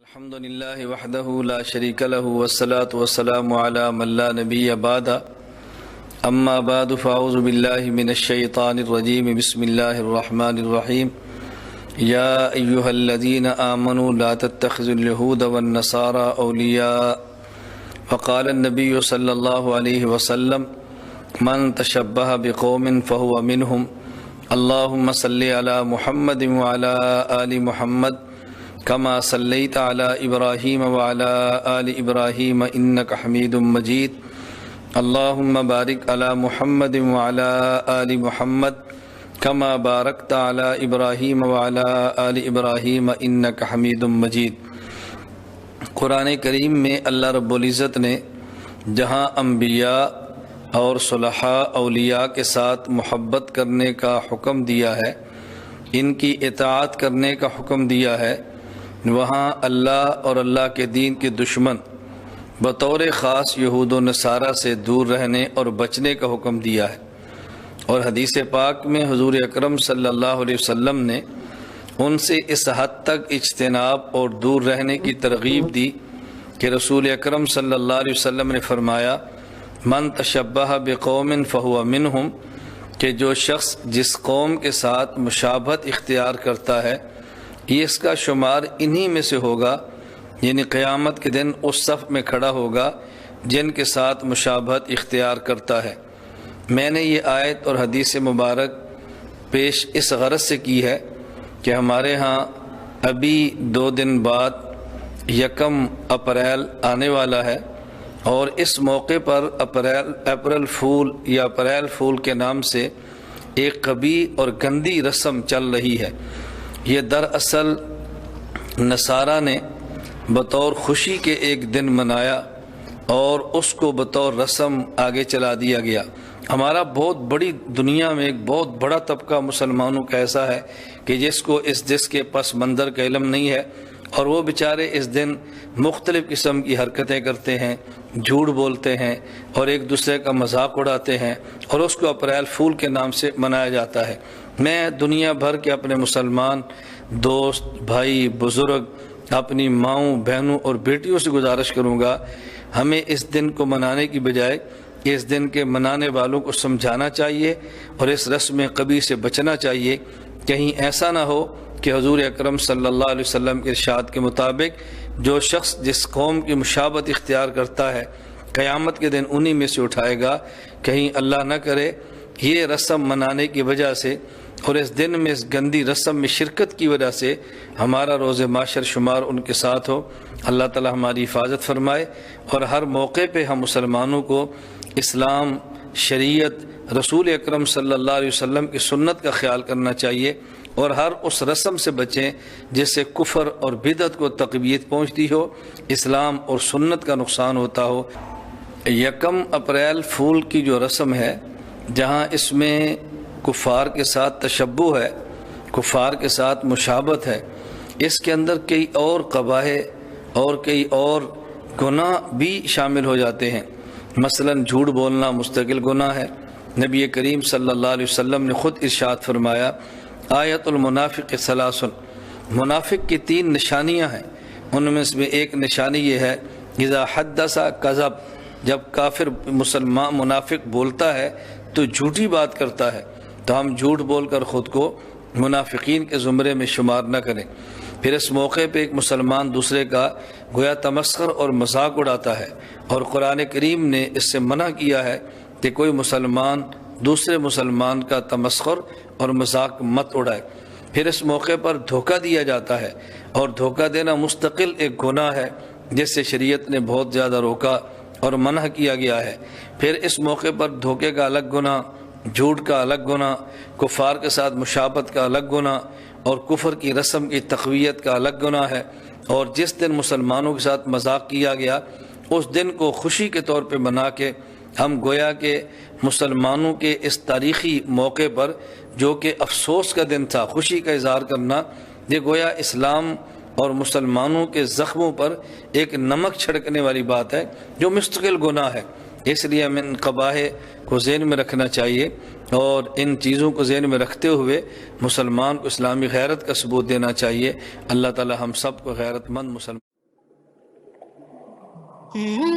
الحمد لله وحده لا شريك له والصلاة والسلام على من لا نبي بعد أما بعد فأعوذ بالله من الشيطان الرجيم بسم الله الرحمن الرحيم يا أيها الذين آمنوا لا تتخذوا اليهود والنصارى أولياء وقال النبي صلى الله عليه وسلم من تشبه بقوم فهو منهم اللهم صل على محمد وعلى آل محمد كما صليت على إبراهيم وعلى آل إبراهيم إنك حميد مجيد اللهم بارك على محمد وعلى آل محمد كما باركت على إبراهيم وعلى آل إبراهيم إنك حميد مجيد۔ قرآن کریم میں اللہ رب العزت نے جہاں انبیاء اور صلحاء اولیاء کے ساتھ محبت کرنے کا حکم دیا ہے، ان کی اطاعت کرنے کا حکم دیا ہے، وہاں اللہ اور اللہ کے دین کے دشمن بطور خاص یہود و نصارہ سے دور رہنے اور بچنے کا حکم دیا ہے۔ اور حدیث پاک میں حضور اکرم صلی اللہ علیہ وسلم نے ان سے اس حد تک اجتناب اور دور رہنے کی ترغیب دی کہ رسول اکرم صلی اللہ علیہ وسلم نے فرمایا من تشبہ بقوم فہو منہم، کہ جو شخص جس قوم کے ساتھ مشابہت اختیار کرتا ہے یہ اس کا شمار انہی میں سے ہوگا، یعنی قیامت کے دن اس صف میں کھڑا ہوگا جن کے ساتھ مشابہت اختیار کرتا ہے۔ میں نے یہ آیت اور حدیث مبارک پیش اس غرض سے کی ہے کہ ہمارے ہاں ابھی 2 دن بعد 1 اپریل آنے والا ہے، اور اس موقع پر اپریل فول یا اپریل فول کے نام سے ایک قبیح اور گندی رسم چل رہی ہے۔ یہ دراصل نصارہ نے بطور خوشی کے ایک دن منایا اور اس کو بطور رسم آگے چلا دیا گیا۔ ہمارا بہت بڑی دنیا میں ایک بہت بڑا طبقہ مسلمانوں کا ایسا ہے کہ جس کو اس کے پس منظر کا علم نہیں ہے، اور وہ بیچارے اس دن مختلف قسم کی حرکتیں کرتے ہیں، جھوٹ بولتے ہیں اور ایک دوسرے کا مذاق اڑاتے ہیں، اور اس کو اپریل فول کے نام سے منایا جاتا ہے۔ میں دنیا بھر کے اپنے مسلمان دوست، بھائی، بزرگ، اپنی ماؤں، بہنوں اور بیٹیوں سے گزارش کروں گا، ہمیں اس دن کو منانے کی بجائے اس دن کے منانے والوں کو سمجھانا چاہیے اور اس رسم قبیح سے بچنا چاہیے۔ کہیں ایسا نہ ہو کہ حضور اکرم صلی اللہ علیہ وسلم کے ارشاد کے مطابق جو شخص جس قوم کی مشابہت اختیار کرتا ہے قیامت کے دن انہی میں سے اٹھائے گا۔ کہیں اللہ نہ کرے یہ رسم منانے کی وجہ سے اور اس دن میں اس گندی رسم میں شرکت کی وجہ سے ہمارا روز معاشر شمار ان کے ساتھ ہو۔ اللہ تعالی ہماری حفاظت فرمائے، اور ہر موقع پہ ہم مسلمانوں کو اسلام، شریعت، رسول اکرم صلی اللہ علیہ وسلم کی سنت کا خیال کرنا چاہیے، اور ہر اس رسم سے بچیں جس سے کفر اور بدعت کو تقویت پہنچتی ہو، اسلام اور سنت کا نقصان ہوتا ہو۔ 1 اپریل فول کی جو رسم ہے، جہاں اس میں کفار کے ساتھ تشبہ ہے، کفار کے ساتھ مشابہت ہے، اس کے اندر کئی اور قباح اور کئی اور گناہ بھی شامل ہو جاتے ہیں۔ مثلا جھوٹ بولنا مستقل گناہ ہے۔ نبی کریم صلی اللہ علیہ وسلم نے خود ارشاد فرمایا آیت المنافق 3، منافق کی 3 نشانیاں ہیں، ان میں سے ایک نشانی یہ ہے اذا حدث کذب، جب کافر مسلمان منافق بولتا ہے تو جھوٹی بات کرتا ہے، تو ہم جھوٹ بول کر خود کو منافقین کے زمرے میں شمار نہ کریں۔ پھر اس موقع پہ ایک مسلمان دوسرے کا گویا تمسخر اور مذاق اڑاتا ہے، اور قرآن کریم نے اس سے منع کیا ہے کہ کوئی مسلمان دوسرے مسلمان کا تمسخر اور مذاق مت اڑائے۔ پھر اس موقع پر دھوکہ دیا جاتا ہے، اور دھوکہ دینا مستقل ایک گناہ ہے جس سے شریعت نے بہت زیادہ روکا اور منع کیا گیا ہے۔ پھر اس موقع پر دھوکے کا الگ گناہ، جھوٹ کا الگ گناہ، کفار کے ساتھ مشابہت کا الگ گناہ، اور کفر کی رسم کی تقویت کا الگ گناہ ہے۔ اور جس دن مسلمانوں کے ساتھ مذاق کیا گیا اس دن کو خوشی کے طور پہ منا کے ہم گویا کہ مسلمانوں کے اس تاریخی موقع پر جو کہ افسوس کا دن تھا، خوشی کا اظہار کرنا، یہ گویا اسلام اور مسلمانوں کے زخموں پر ایک نمک چھڑکنے والی بات ہے جو مستقل گناہ ہے۔ اس لیے ہمیں ان قباح کو ذہن میں رکھنا چاہیے، اور ان چیزوں کو ذہن میں رکھتے ہوئے مسلمان کو اسلامی غیرت کا ثبوت دینا چاہیے۔ اللہ تعالی ہم سب کو غیرت مند مسلمان Mm-hmm.